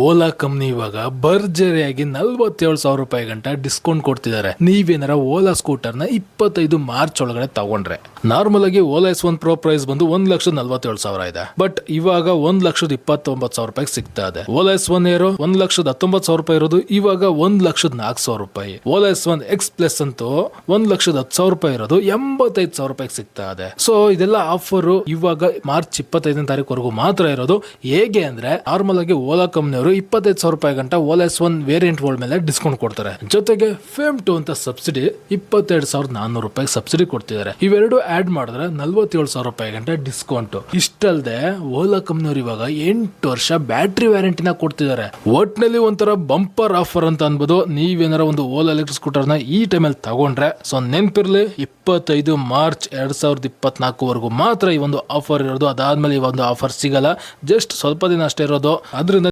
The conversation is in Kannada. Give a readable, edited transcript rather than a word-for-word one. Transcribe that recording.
ಓಲಾ ಕಂಪ್ನಿ ಇವಾಗ ಭರ್ಜರಿಯಾಗಿ 47,000 ರೂಪಾಯಿ ಗಂಟ ಡಿಸ್ಕೌಂಟ್ ಕೊಡ್ತಿದ್ದಾರೆ. ನೀವೇನಾರ ಓಲಾ ಸ್ಕೂಟರ್ ನ 25 ಮಾರ್ಚ್ ಒಳಗಡೆ ತಗೊಂಡ್ರೆ ನಾರ್ಮಲ್ ಆಗಿ ಓಲಾ S1 Pro ಪ್ರೈಸ್ ಬಂದು 1,47,000 ಇದೆ. ಬಟ್ ಇವಾಗ 1,29,000 ರೂಪಾಯಿ ಸಿಗ್ತಾ ಇದೆ. ಓಲಾ S1 Aero 1,19,000 ರೂಪಾಯಿ ಇರೋದು ಇವಾಗ 1,04,000 ರೂಪಾಯಿ. ಓಲಾ S1 X Plus ಅಂತೂ 1,10,000 ರೂಪಾಯಿ ಇರೋದು 85,000 ರೂಪಾಯಿ ಸಿಗ್ತಾ ಇದೆ. ಸೊ ಇದೆಲ್ಲ ಆಫರ್ ಇವಾಗ ಮಾರ್ಚ್ 25ನೇ ತಾರೀಕು ಮಾತ್ರ ಇರೋದು. ಹೇಗೆ ಅಂದ್ರೆ ನಾರ್ಮಲ್ ಆಗಿ ಓಲಾ ಕಂಪ್ನಿ 25,000 ರೂಪಾಯಿ ಗಂಟ ಓಲಾ S1 ವೇರಿಯಂಟ್ ಮೇಲೆ ಡಿಸ್ಕೌಂಟ್ ಕೊಡ್ತಾರೆ. ಜೊತೆಗೆ ಫೇಮ್ 2 ಅಂತ ಸಬ್ಸಿಡಿ 22,400 ರೂಪಾಯಿ ಸಬ್ಸಿಡಿ ಕೊಡ್ತಿದ್ದಾರೆ. ಇವೆರಡು ಆಡ್ ಮಾಡಿದ್ರೆ 47,000 ರೂಪಾಯಿ ಗಂಟ ಡಿಸ್ಕೌಂಟ್. ಇಷ್ಟಲ್ದೆ ಓಲಾ ಕಂಪ್ನಿಯವರು ಇವಾಗ 8 ವರ್ಷ ಬ್ಯಾಟ್ರಿ ವ್ಯಾರಂಟಿನ ಕೊಡ್ತಿದ್ದಾರೆ. ಒಟ್ನಲ್ಲಿ ಒಂಥರ ಬಂಪರ್ ಆಫರ್ ಅಂತ ಅನ್ಬೋದು. ನೀವೇನಾರ ಒಂದು ಓಲಾ ಎಲೆಕ್ಟ್ರಿಕ್ ಸ್ಕೂಟರ್ ನ ಈ ಟೈಮಲ್ಲಿ ತಗೊಂಡ್ರೆ ಸೊ ನೆನ್ಪಿರ್ಲಿ 25 ಮಾರ್ಚ್ 2024 ಮಾತ್ರ ಈ ಒಂದು ಆಫರ್ ಇರೋದು. ಅದಾದ್ಮೇಲೆ ಈ ಒಂದು ಆಫರ್ ಸಿಗಲ್ಲ. ಜಸ್ಟ್ ಸ್ವಲ್ಪ ದಿನ ಅಷ್ಟೇ ಇರೋದು. ಅದರಿಂದ